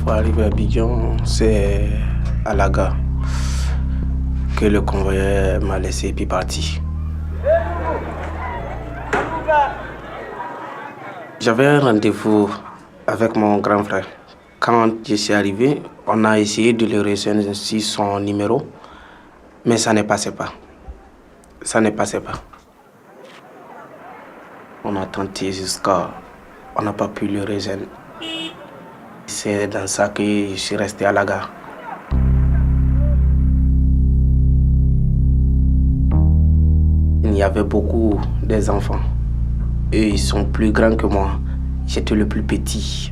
Pour arriver à Abidjan, c'est à la gare que le convoyeur m'a laissé et puis parti. J'avais un rendez-vous avec mon grand frère. Quand je suis arrivé, on a essayé de le rejoindre sur son numéro, mais ça ne passait pas. Ça ne passait pas. On a tenté jusqu'à... On n'a pas pu le rejoindre. C'est dans ça que je suis resté à la gare. Il y avait beaucoup des enfants. Eux, ils sont plus grands que moi. J'étais le plus petit.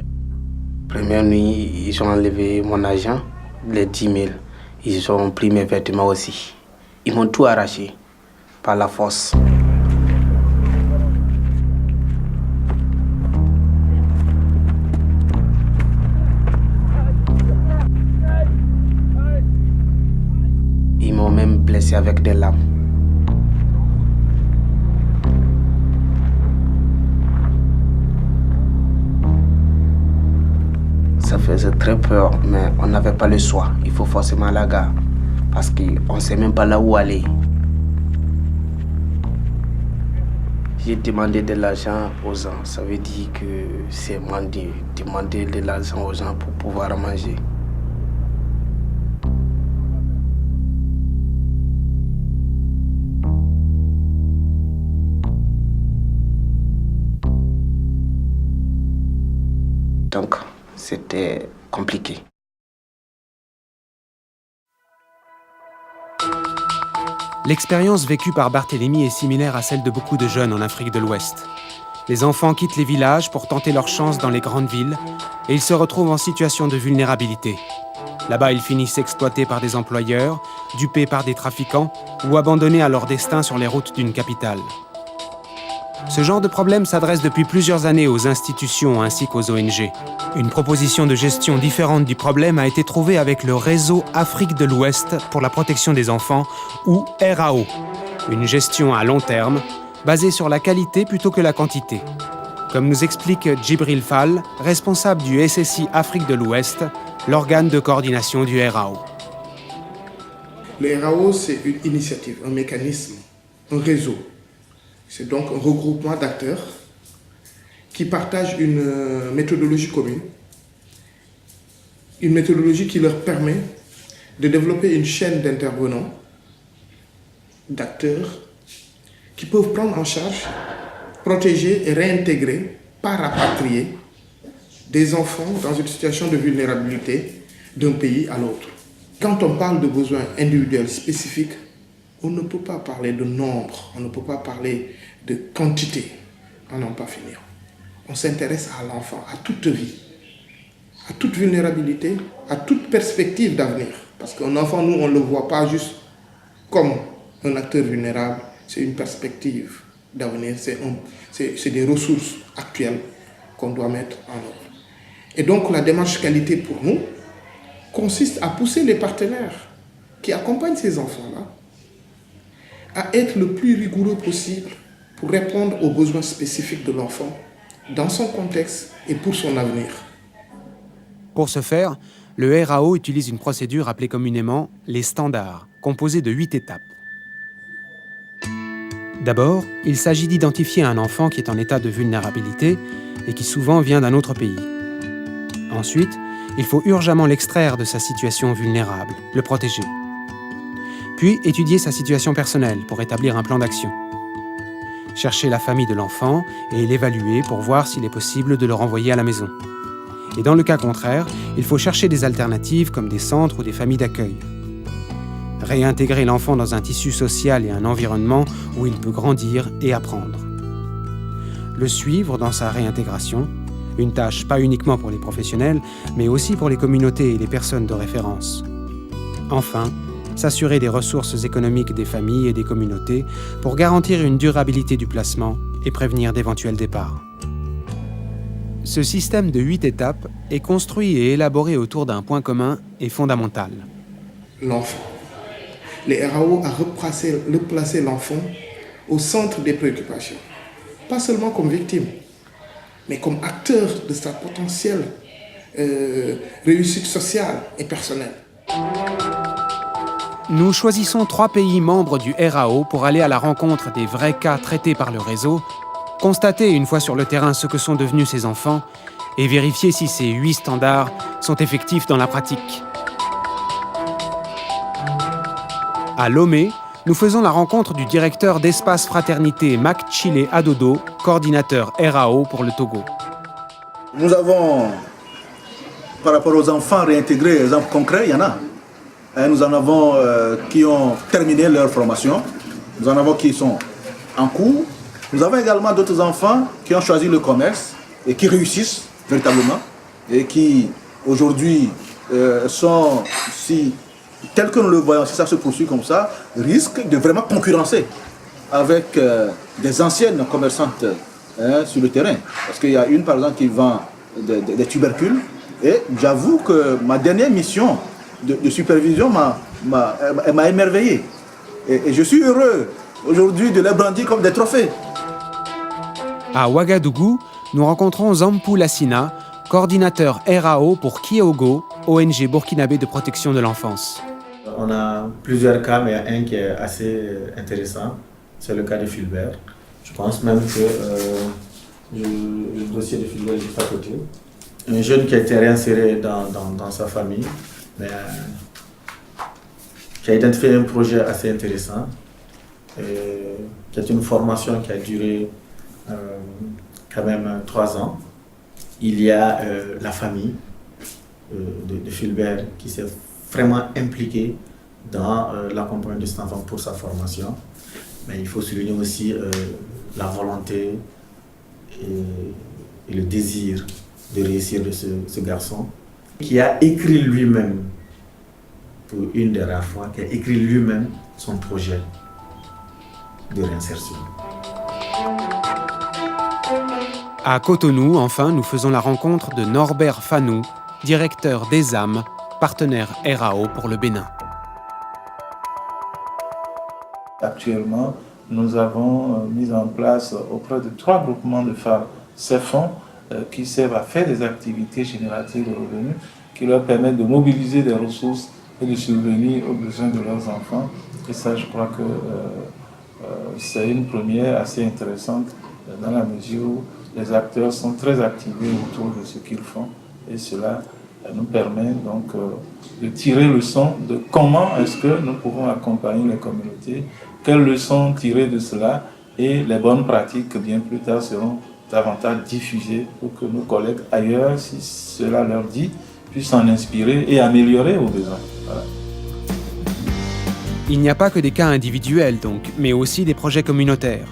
Première nuit, ils ont enlevé mon argent, les 10 000. Ils ont pris mes vêtements aussi. Ils m'ont tout arraché par la force. Ils m'ont même blessé avec des lames. Ça faisait très peur, mais on n'avait pas le choix. Il faut forcément aller à la gare, parce qu'on ne sait même pas là où aller. J'ai demandé de l'argent aux gens. Ça veut dire que c'est demander de l'argent aux gens pour pouvoir manger. Donc, c'était compliqué. L'expérience vécue par Barthélemy est similaire à celle de beaucoup de jeunes en Afrique de l'Ouest. Les enfants quittent les villages pour tenter leur chance dans les grandes villes et ils se retrouvent en situation de vulnérabilité. Là-bas, ils finissent exploités par des employeurs, dupés par des trafiquants ou abandonnés à leur destin sur les routes d'une capitale. Ce genre de problème s'adresse depuis plusieurs années aux institutions ainsi qu'aux ONG. Une proposition de gestion différente du problème a été trouvée avec le Réseau Afrique de l'Ouest pour la protection des enfants, ou RAO. Une gestion à long terme, basée sur la qualité plutôt que la quantité. Comme nous explique Djibril Fall, responsable du SSI Afrique de l'Ouest, l'organe de coordination du RAO. Le RAO, c'est une initiative, un mécanisme, un réseau. C'est donc un regroupement d'acteurs qui partagent une méthodologie commune, une méthodologie qui leur permet de développer une chaîne d'intervenants, d'acteurs, qui peuvent prendre en charge, protéger et réintégrer, pas rapatrier, des enfants dans une situation de vulnérabilité d'un pays à l'autre. Quand on parle de besoins individuels spécifiques, on ne peut pas parler de nombre, on ne peut pas parler de quantité, à n'en pas finir. On s'intéresse à l'enfant, à toute vie, à toute vulnérabilité, à toute perspective d'avenir. Parce qu'un enfant, nous, on ne le voit pas juste comme un acteur vulnérable, c'est une perspective d'avenir, c'est des ressources actuelles qu'on doit mettre en œuvre. Et donc la démarche qualité pour nous consiste à pousser les partenaires qui accompagnent ces enfants-là à être le plus rigoureux possible pour répondre aux besoins spécifiques de l'enfant dans son contexte et pour son avenir. Pour ce faire, le RAO utilise une procédure appelée communément les standards, composée de 8 étapes. D'abord, il s'agit d'identifier un enfant qui est en état de vulnérabilité et qui souvent vient d'un autre pays. Ensuite, il faut urgemment l'extraire de sa situation vulnérable, le protéger. Puis étudier sa situation personnelle pour établir un plan d'action. Chercher la famille de l'enfant et l'évaluer pour voir s'il est possible de le renvoyer à la maison. Et dans le cas contraire, il faut chercher des alternatives comme des centres ou des familles d'accueil. Réintégrer l'enfant dans un tissu social et un environnement où il peut grandir et apprendre. Le suivre dans sa réintégration, une tâche pas uniquement pour les professionnels, mais aussi pour les communautés et les personnes de référence. Enfin, s'assurer des ressources économiques des familles et des communautés pour garantir une durabilité du placement et prévenir d'éventuels départs. Ce système de 8 étapes est construit et élaboré autour d'un point commun et fondamental. L'enfant. Les RAO a replacé l'enfant au centre des préoccupations. Pas seulement comme victime, mais comme acteur de sa potentielle réussite sociale et personnelle. Nous choisissons 3 pays membres du RAO pour aller à la rencontre des vrais cas traités par le réseau, constater une fois sur le terrain ce que sont devenus ces enfants et vérifier si ces 8 standards sont effectifs dans la pratique. À Lomé, nous faisons la rencontre du directeur d'Espace Fraternité Makchile Adodo, coordinateur RAO pour le Togo. Nous avons, par rapport aux enfants réintégrés, des exemples concrets, il y en a. Nous en avons qui ont terminé leur formation, nous en avons qui sont en cours. Nous avons également d'autres enfants qui ont choisi le commerce et qui réussissent véritablement et qui aujourd'hui sont, si, tel que nous le voyons, si ça se poursuit comme ça, risquent de vraiment concurrencer avec des anciennes commerçantes sur le terrain. Parce qu'il y a une par exemple qui vend des tubercules et j'avoue que ma dernière mission de supervision m'a émerveillé. Et je suis heureux aujourd'hui de les brandir comme des trophées. À Ouagadougou, nous rencontrons Zampou Lassina, coordinateur RAO pour Kiogo, ONG burkinabé de protection de l'enfance. On a plusieurs cas, mais il y a un qui est assez intéressant, c'est le cas de Fulbert. Je pense même que le dossier de Fulbert est juste à côté. Un jeune qui a été réinséré dans sa famille, mais qui a identifié un projet assez intéressant, qui est une formation qui a duré quand même 3 ans. Il y a la famille de Fulbert qui s'est vraiment impliquée dans l'accompagnement de cet enfant pour sa formation. Mais il faut souligner aussi la volonté et le désir de réussir de ce garçon qui a écrit lui-même, pour une des rares fois, qui a écrit lui-même son projet de réinsertion. À Cotonou, enfin, nous faisons la rencontre de Norbert Fanou, directeur des âmes, partenaire RAO pour le Bénin. Actuellement, nous avons mis en place auprès de 3 groupements de femmes ces fonds qui servent à faire des activités génératives de revenus qui leur permettent de mobiliser des ressources et de subvenir aux besoins de leurs enfants. Et ça, je crois que c'est une première assez intéressante dans la mesure où les acteurs sont très activés autour de ce qu'ils font et cela nous permet donc de tirer leçon de comment est-ce que nous pouvons accompagner les communautés, quelles leçons tirer de cela et les bonnes pratiques bien plus tard seront davantage diffusées pour que nos collègues ailleurs, si cela leur dit, puissent s'en inspirer et améliorer au besoin. Voilà. Il n'y a pas que des cas individuels donc, mais aussi des projets communautaires.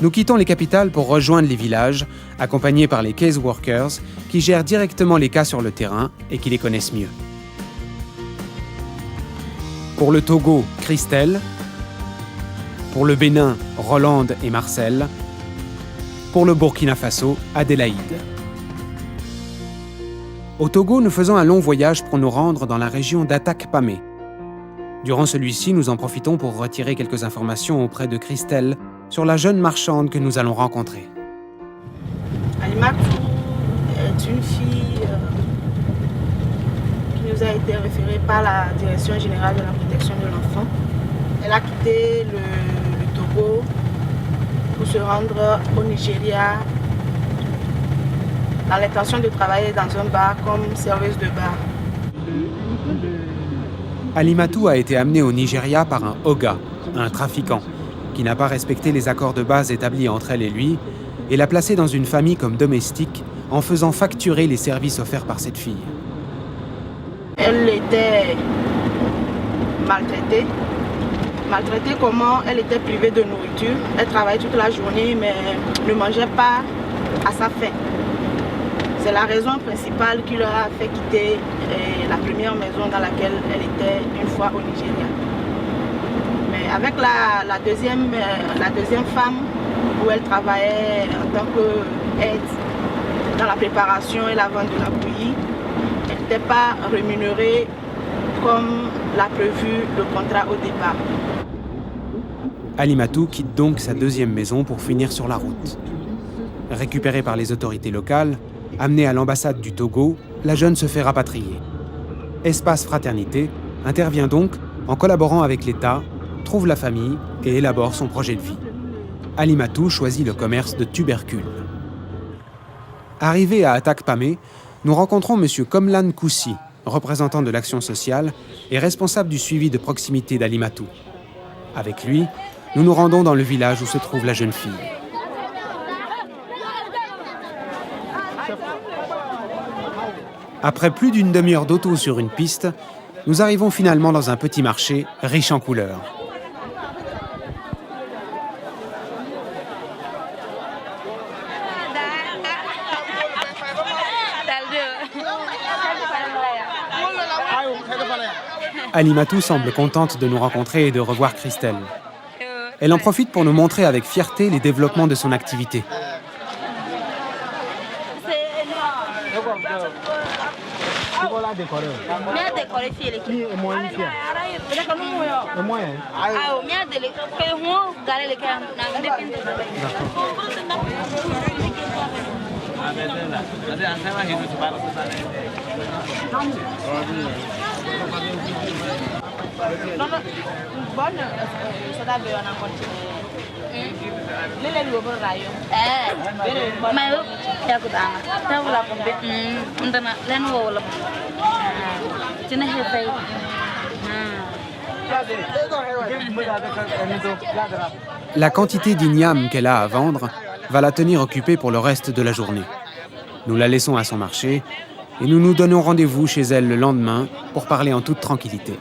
Nous quittons les capitales pour rejoindre les villages, accompagnés par les case workers qui gèrent directement les cas sur le terrain et qui les connaissent mieux. Pour le Togo, Christelle. Pour le Bénin, Rolande et Marcel. Pour le Burkina Faso, Adélaïde. Au Togo, nous faisons un long voyage pour nous rendre dans la région d'Atak-Pamé. Durant celui-ci, nous en profitons pour retirer quelques informations auprès de Christelle sur la jeune marchande que nous allons rencontrer. Alimatou est une fille qui nous a été référée par la Direction générale de la protection de l'enfant. Elle a quitté le Togo pour se rendre au Nigeria dans l'intention de travailler dans un bar comme serveuse de bar. Alimatou a été amenée au Nigeria par un Oga, un trafiquant, qui n'a pas respecté les accords de base établis entre elle et lui, et l'a placée dans une famille comme domestique en faisant facturer les services offerts par cette fille. Elle était maltraitée. Maltraitée comment? Elle était privée de nourriture. Elle travaillait toute la journée mais ne mangeait pas à sa faim. C'est la raison principale qui leur a fait quitter la première maison dans laquelle elle était une fois au Nigeria. Mais avec la deuxième femme où elle travaillait en tant qu'aide dans la préparation et la vente de la bouillie, elle n'était pas rémunérée comme l'a prévu le contrat au départ. Alimatou quitte donc sa deuxième maison pour finir sur la route. Récupérée par les autorités locales, amenée à l'ambassade du Togo, la jeune se fait rapatrier. Espace Fraternité intervient donc en collaborant avec l'État, trouve la famille et élabore son projet de vie. Alimatou choisit le commerce de tubercules. Arrivé à Atak Pamé, nous rencontrons M. Komlan Koussi, représentant de l'action sociale et responsable du suivi de proximité d'Alimatou. Avec lui, nous nous rendons dans le village où se trouve la jeune fille. Après plus d'une demi-heure d'auto sur une piste, nous arrivons finalement dans un petit marché riche en couleurs. Alimatou semble contente de nous rencontrer et de revoir Christelle. Elle en profite pour nous montrer avec fierté les développements de son activité. La quantité d'igname qu'elle a à vendre va la tenir occupée pour le reste de la journée. Nous la laissons à son marché et nous nous donnons rendez-vous chez elle le lendemain pour parler en toute tranquillité.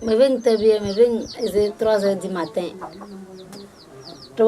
Je viens 3 heures du matin. Je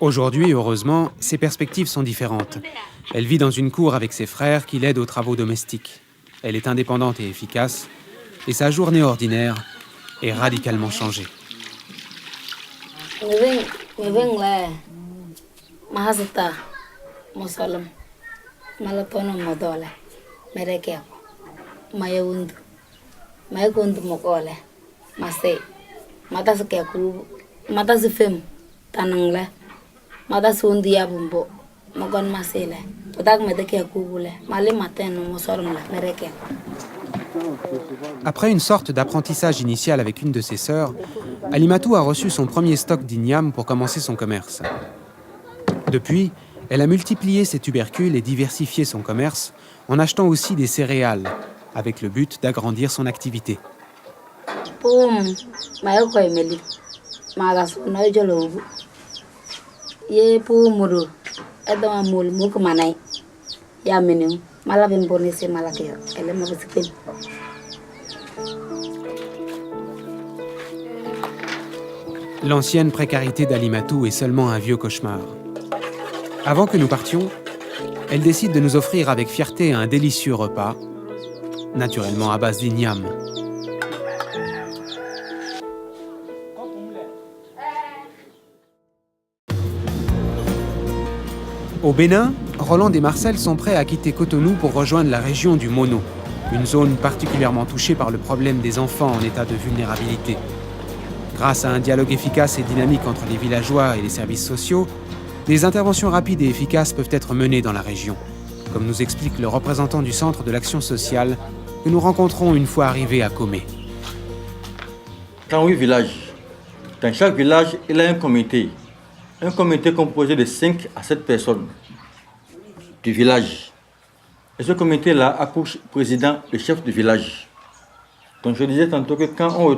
Aujourd'hui, heureusement, ses perspectives sont différentes. Elle vit dans une cour avec ses frères qui l'aident aux travaux domestiques. Elle est indépendante et efficace, et sa journée ordinaire est radicalement changée. Après une sorte d'apprentissage initial avec une de ses sœurs, Alimatou a reçu son premier stock d'igname pour commencer son commerce. Depuis, elle a multiplié ses tubercules et diversifié son commerce en achetant aussi des céréales, avec le but d'agrandir son activité. L'ancienne précarité d'Alimatou est seulement un vieux cauchemar. Avant que nous partions, elle décide de nous offrir avec fierté un délicieux repas, naturellement à base d'igname. Au Bénin, Roland et Marcel sont prêts à quitter Cotonou pour rejoindre la région du Mono, une zone particulièrement touchée par le problème des enfants en état de vulnérabilité. Grâce à un dialogue efficace et dynamique entre les villageois et les services sociaux, des interventions rapides et efficaces peuvent être menées dans la région, comme nous explique le représentant du Centre de l'action sociale que nous rencontrons une fois arrivés à Comé. Dans 8 villages, dans chaque village, il y a un comité un comité composé de 5 à 7 personnes du village. Et ce comité-là a pour président le chef du village. Donc je disais tantôt que quand on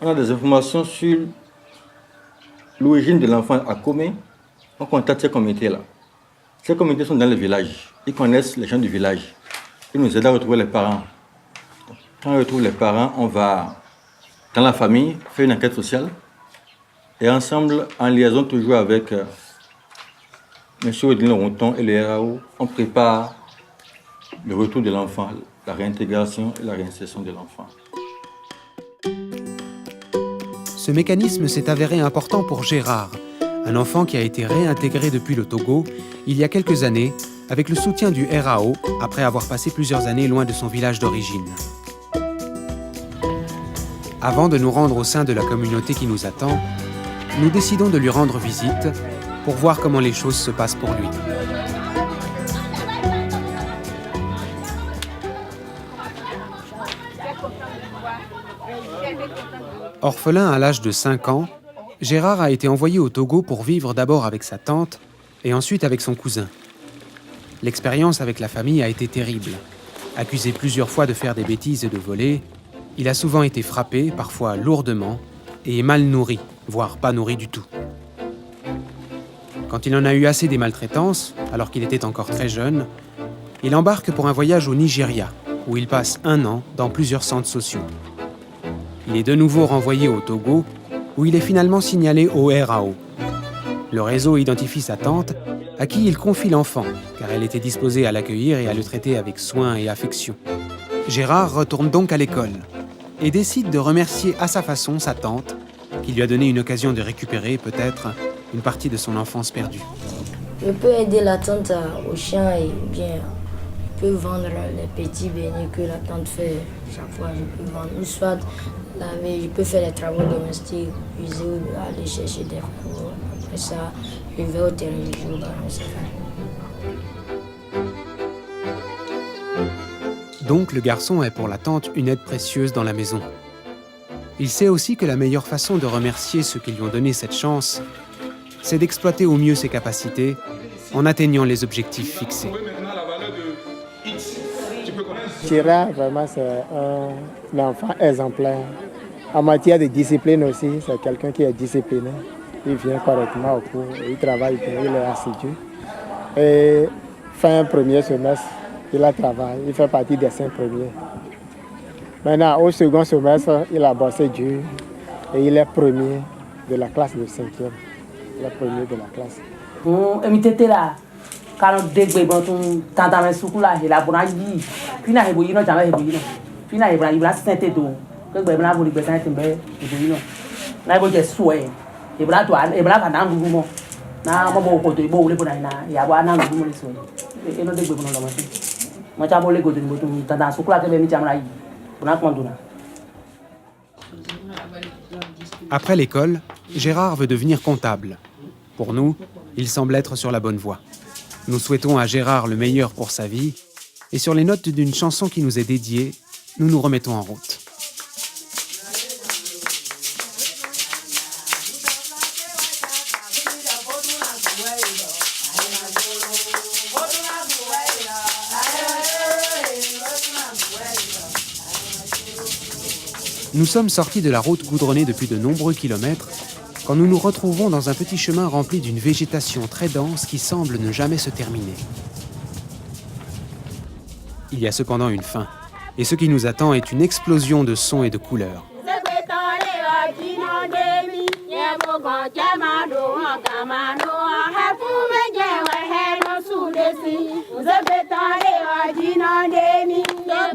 a des informations sur l'origine de l'enfant à Comé, on contacte ces comités-là. Ces comités sont dans le village. Ils connaissent les gens du village. Ils nous aident à retrouver les parents. Quand on retrouve les parents, on va dans la famille faire une enquête sociale. Et ensemble, en liaison toujours avec M. Odile Ronton et le RAO, on prépare le retour de l'enfant, la réintégration et la réinsertion de l'enfant. Ce mécanisme s'est avéré important pour Gérard, un enfant qui a été réintégré depuis le Togo il y a quelques années avec le soutien du RAO après avoir passé plusieurs années loin de son village d'origine. Avant de nous rendre au sein de la communauté qui nous attend, nous décidons de lui rendre visite pour voir comment les choses se passent pour lui. Orphelin à l'âge de 5 ans, Gérard a été envoyé au Togo pour vivre d'abord avec sa tante et ensuite avec son cousin. L'expérience avec la famille a été terrible. Accusé plusieurs fois de faire des bêtises et de voler, il a souvent été frappé, parfois lourdement, et mal nourri, voire pas nourri du tout. Quand il en a eu assez des maltraitances, alors qu'il était encore très jeune, il embarque pour un voyage au Nigeria, où il passe 1 an dans plusieurs centres sociaux. Il est de nouveau renvoyé au Togo, où il est finalement signalé au RAO. Le réseau identifie sa tante, à qui il confie l'enfant, car elle était disposée à l'accueillir et à le traiter avec soin et affection. Gérard retourne donc à l'école et décide de remercier à sa façon sa tante, qui lui a donné une occasion de récupérer peut-être une partie de son enfance perdue. Je peux aider la tante au champ et bien je peux vendre les petits beignets que la tante fait chaque fois. Je peux vendre, ou soit laver, je peux faire les travaux domestiques, cuisiner, aller chercher des cours. Après ça, je vais au terrain du jour. Donc le garçon est pour la tante une aide précieuse dans la maison. Il sait aussi que la meilleure façon de remercier ceux qui lui ont donné cette chance, c'est d'exploiter au mieux ses capacités en atteignant les objectifs fixés. Gérard, vraiment, c'est un enfant exemplaire. En matière de discipline aussi, c'est quelqu'un qui est discipliné. Il vient correctement au cours, il travaille bien, il est assidu. Et fin premier semestre, il a travaillé, il fait partie des 5 premiers. Maintenant, au second semestre, il a bossé dur et il est premier de la classe de 5e. Il est premier de la classe. Bon, quand on dégrade, on tente à se couler, il a bon à dire. Puis, il a ébouillé, il a jamais ébouillé. Puis, il a ébouillé, il a sainté d'eau. Que le bébé a voulu baisser un peu, ébouillé. Il a ébouillé souhait. Il a toi, il a pas d'un mouvement. Na mo ko to bo le bona na ya ba na mo le so e no de gbe bona ma ti ma cha bo le go de mo to tanda su kula ke be mi chamra yi bona ko nduna. Après l'école, Gérard veut devenir comptable. Pour nous, il semble être sur la bonne voie. Nous souhaitons à Gérard le meilleur pour sa vie et sur les notes d'une chanson qui nous est dédiée, nous nous remettons en route. Nous sommes sortis de la route goudronnée depuis de nombreux kilomètres quand nous nous retrouvons dans un petit chemin rempli d'une végétation très dense qui semble ne jamais se terminer. Il y a cependant une fin, et ce qui nous attend est une explosion de sons et de couleurs.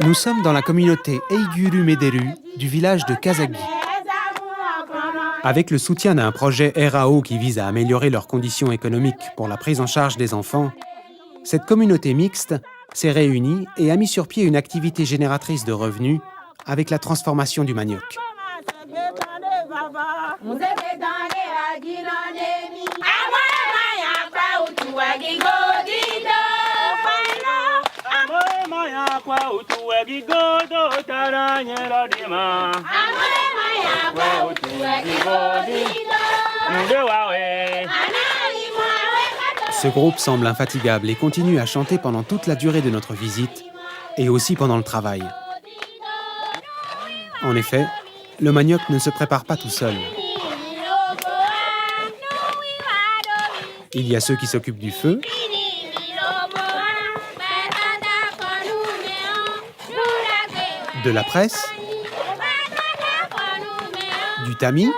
Nous sommes dans la communauté Eiguru Mederu du village de Kazagi. Avec le soutien d'un projet RAO qui vise à améliorer leurs conditions économiques pour la prise en charge des enfants, cette communauté mixte s'est réunie et a mis sur pied une activité génératrice de revenus avec la transformation du manioc. Ce groupe semble infatigable et continue à chanter pendant toute la durée de notre visite et aussi pendant le travail. En effet, le manioc ne se prépare pas tout seul. Il y a ceux qui s'occupent du feu, de la presse, du tamis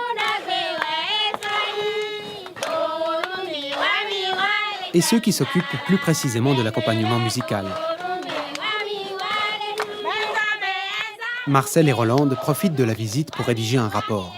et ceux qui s'occupent plus précisément de l'accompagnement musical. Marcel et Rolande profitent de la visite pour rédiger un rapport.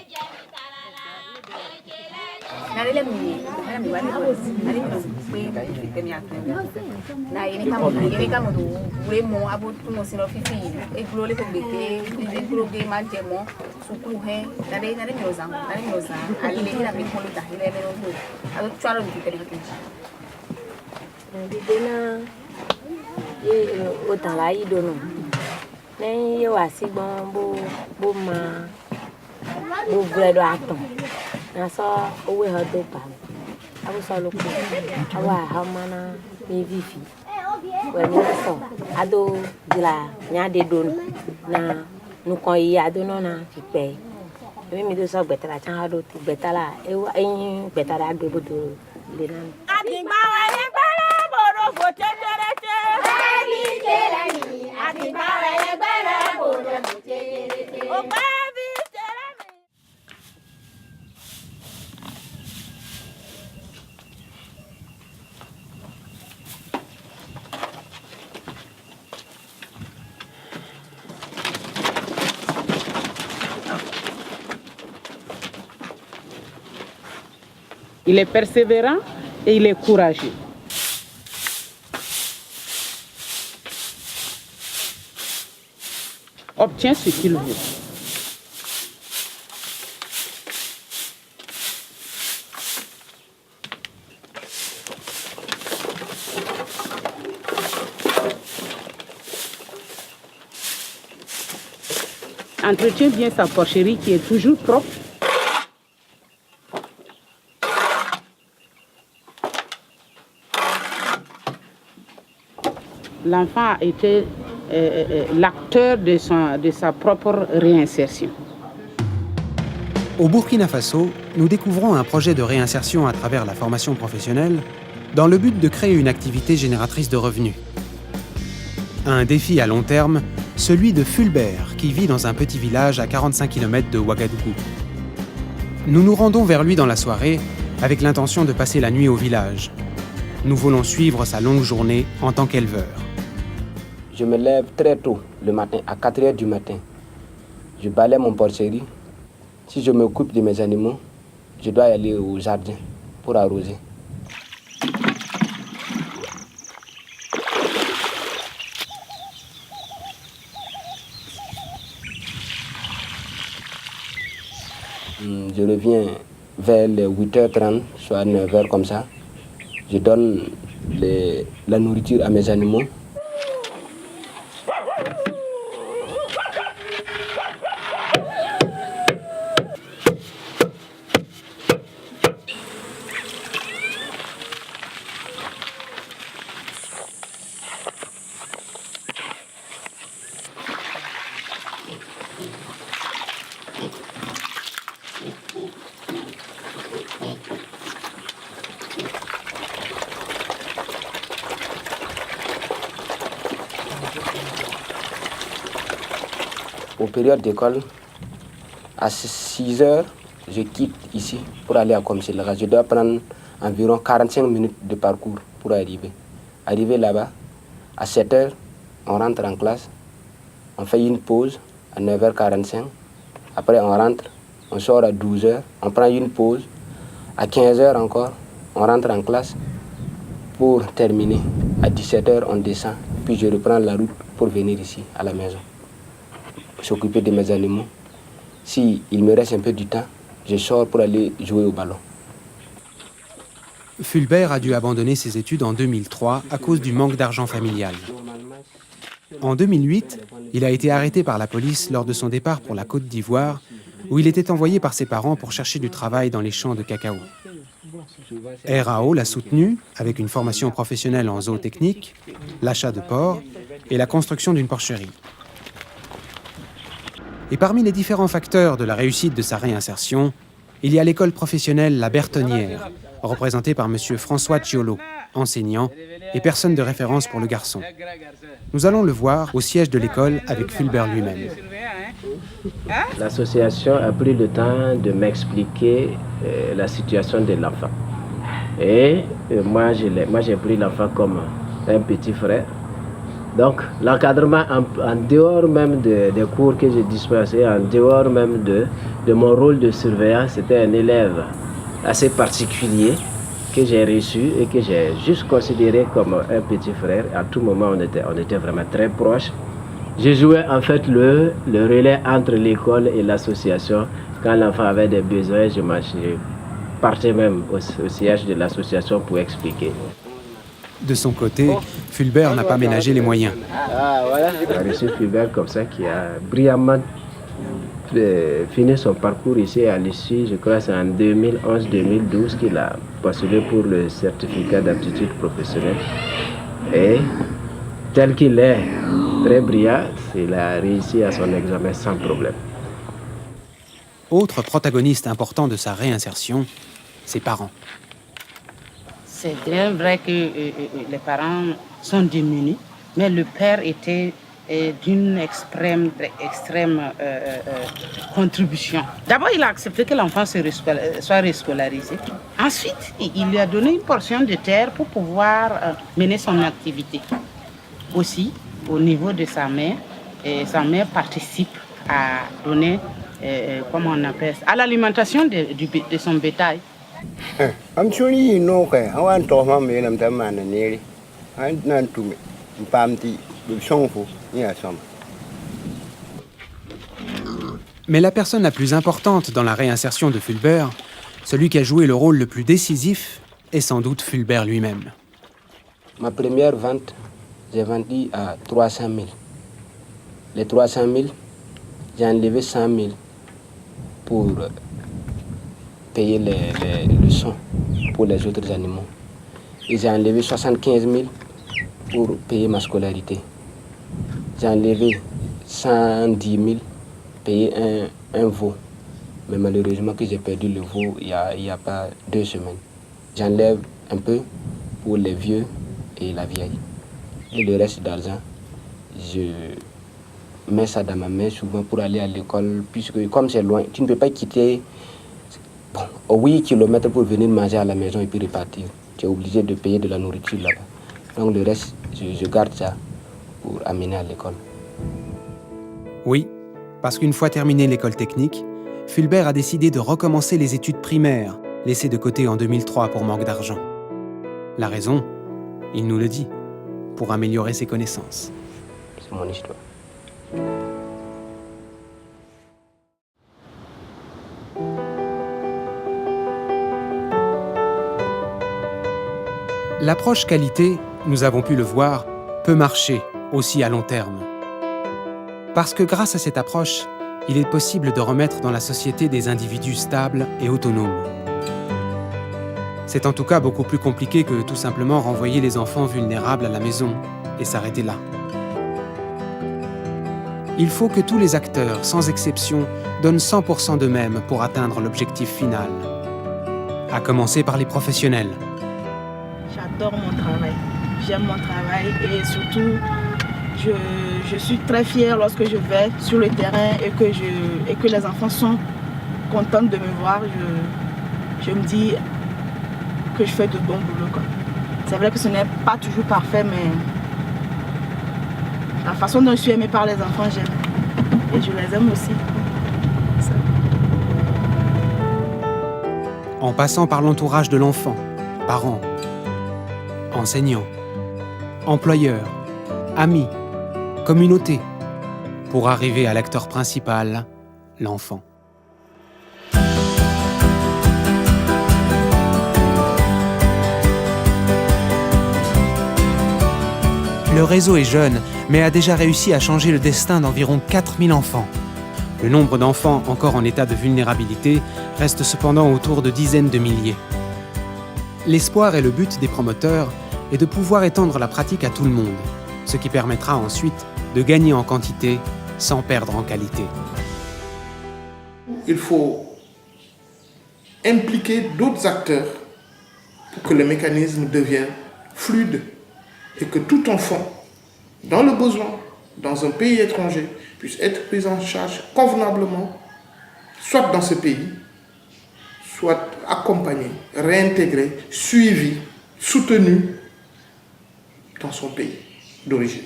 Il est persévérant et il est courageux. Obtient ce qu'il veut. Entretient bien sa porcherie qui est toujours propre. L'enfant a été l'acteur de sa propre réinsertion. Au Burkina Faso, nous découvrons un projet de réinsertion à travers la formation professionnelle dans le but de créer une activité génératrice de revenus. Un défi à long terme, celui de Fulbert, qui vit dans un petit village à 45 km de Ouagadougou. Nous nous rendons vers lui dans la soirée avec l'intention de passer la nuit au village. Nous voulons suivre sa longue journée en tant qu'éleveur. Je me lève très tôt le matin, à 4 heures du matin. Je balaie mon porcherie. Si je m'occupe de mes animaux, je dois aller au jardin pour arroser. Je reviens vers les 8h30, soit 9h comme ça. Je donne la nourriture à mes animaux. Aux périodes d'école, à 6 heures, je quitte ici pour aller à commissariat. Je dois prendre environ 45 minutes de parcours pour arriver. Arriver là-bas, à 7 heures, on rentre en classe, on fait une pause à 9h45. Après, on rentre, on sort à 12h, on prend une pause. À 15h encore, on rentre en classe pour terminer. À 17h, on descend, puis je reprends la route pour venir ici, à la maison. S'occuper de mes animaux. Si il me reste un peu du temps, je sors pour aller jouer au ballon. Fulbert a dû abandonner ses études en 2003 à cause du manque d'argent familial. En 2008, il a été arrêté par la police lors de son départ pour la Côte d'Ivoire où il était envoyé par ses parents pour chercher du travail dans les champs de cacao. RAO l'a soutenu avec une formation professionnelle en zootechnique, l'achat de porcs et la construction d'une porcherie. Et parmi les différents facteurs de la réussite de sa réinsertion, il y a l'école professionnelle La Bertonnière, représentée par M. François Ciolo, enseignant et personne de référence pour le garçon. Nous allons le voir au siège de l'école avec Fulbert lui-même. L'association a pris le temps de m'expliquer la situation de l'enfant. Et moi, j'ai pris l'enfant comme un petit frère. Donc, l'encadrement en dehors même des cours que j'ai dispensés, en dehors même de mon rôle de surveillant, c'était un élève assez particulier que j'ai reçu et que j'ai juste considéré comme un petit frère. À tout moment, on était vraiment très proches. Je jouais en fait le relais entre l'école et l'association. Quand l'enfant avait des besoins, je partais même au siège de l'association pour expliquer. De son côté, Fulbert n'a pas ménagé les moyens. J'ai reçu Fulbert comme ça qui a brillamment fini son parcours ici à l'issue. Je crois que c'est en 2011-2012 qu'il a postulé pour le certificat d'aptitude professionnelle. Et tel qu'il est très brillant, il a réussi à son examen sans problème. Autre protagoniste important de sa réinsertion, ses parents. C'est bien vrai que les parents sont démunis, mais le père était d'une extrême contribution. D'abord, il a accepté que l'enfant soit rescolarisé. Ensuite, il lui a donné une portion de terre pour pouvoir mener son activité. Aussi, au niveau de sa mère participe à donner, comment on appelle ça, à l'alimentation de son bétail. Mais la personne la plus importante dans la réinsertion de Fulbert, celui qui a joué le rôle le plus décisif, est sans doute Fulbert lui-même. Ma première vente, j'ai vendu à 300 000. Les 300 000, j'ai enlevé 100 000 pour payer le son pour les autres animaux. Et j'ai enlevé 75 000 pour payer ma scolarité. J'ai enlevé 110 000 payer un veau. Mais malheureusement que j'ai perdu le veau il y a pas 2 semaines. J'enlève un peu pour les vieux et la vieille. Et le reste d'argent, je mets ça dans ma main souvent pour aller à l'école, puisque comme c'est loin, tu ne peux pas quitter 8 km pour venir manger à la maison et puis repartir. Tu es obligé de payer de la nourriture là-bas. Donc le reste, je garde ça pour amener à l'école. Oui, parce qu'une fois terminée l'école technique, Fulbert a décidé de recommencer les études primaires, laissées de côté en 2003 pour manque d'argent. La raison, il nous le dit, pour améliorer ses connaissances. C'est mon histoire. L'approche qualité, nous avons pu le voir, peut marcher aussi à long terme. Parce que grâce à cette approche, il est possible de remettre dans la société des individus stables et autonomes. C'est en tout cas beaucoup plus compliqué que tout simplement renvoyer les enfants vulnérables à la maison et s'arrêter là. Il faut que tous les acteurs, sans exception, donnent 100% d'eux-mêmes pour atteindre l'objectif final. À commencer par les professionnels. J'adore mon travail. J'aime mon travail et surtout, je suis très fière lorsque je vais sur le terrain et que les enfants sont contents de me voir. Je me dis que je fais de bon boulot. C'est vrai que ce n'est pas toujours parfait, mais la façon dont je suis aimée par les enfants, j'aime. Et je les aime aussi. En passant par l'entourage de l'enfant, parents, enseignants, employeurs, amis, communauté, pour arriver à l'acteur principal, l'enfant. Le réseau est jeune, mais a déjà réussi à changer le destin d'environ 4000 enfants. Le nombre d'enfants encore en état de vulnérabilité reste cependant autour de dizaines de milliers. L'espoir et le but des promoteurs est de pouvoir étendre la pratique à tout le monde, ce qui permettra ensuite de gagner en quantité sans perdre en qualité. Il faut impliquer d'autres acteurs pour que le mécanisme devienne fluide et que tout enfant, dans le besoin, dans un pays étranger, puisse être pris en charge convenablement, soit dans ce pays, soit accompagné, réintégré, suivi, soutenu dans son pays d'origine.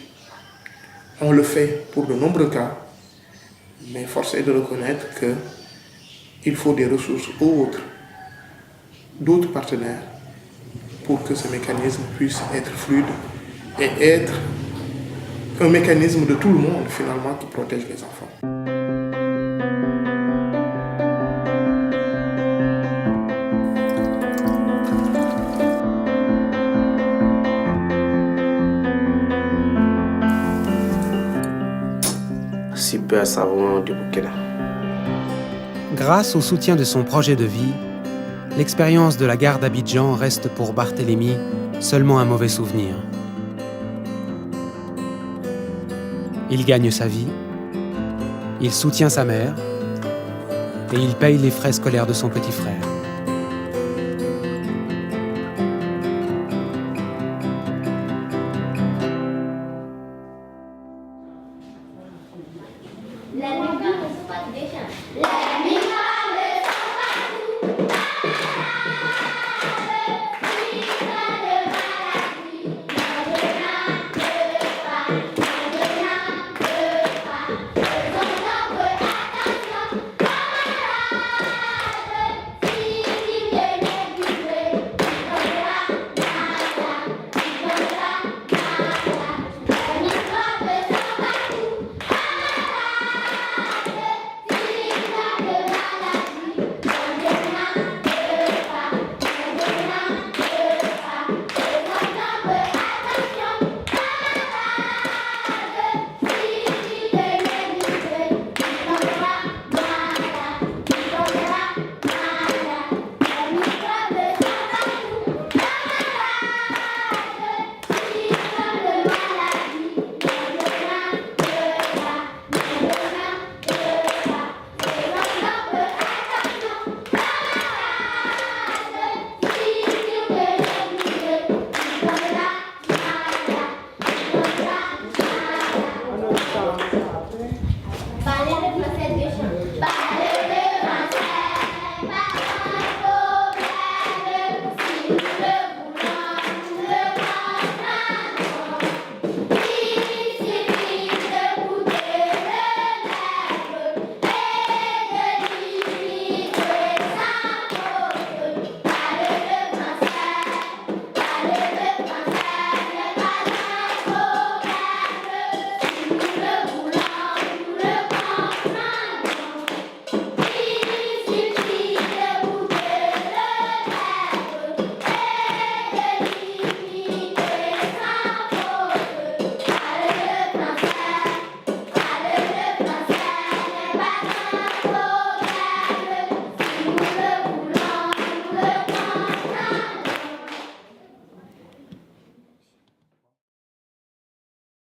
On le fait pour de nombreux cas, mais force est de reconnaître qu'il faut des ressources autres, d'autres partenaires, pour que ce mécanisme puisse être fluide et être un mécanisme de tout le monde, finalement, qui protège les enfants. Super savon du Burkina. Grâce au soutien de son projet de vie, l'expérience de la gare d'Abidjan reste pour Barthélemy seulement un mauvais souvenir. Il gagne sa vie, il soutient sa mère et il paye les frais scolaires de son petit frère.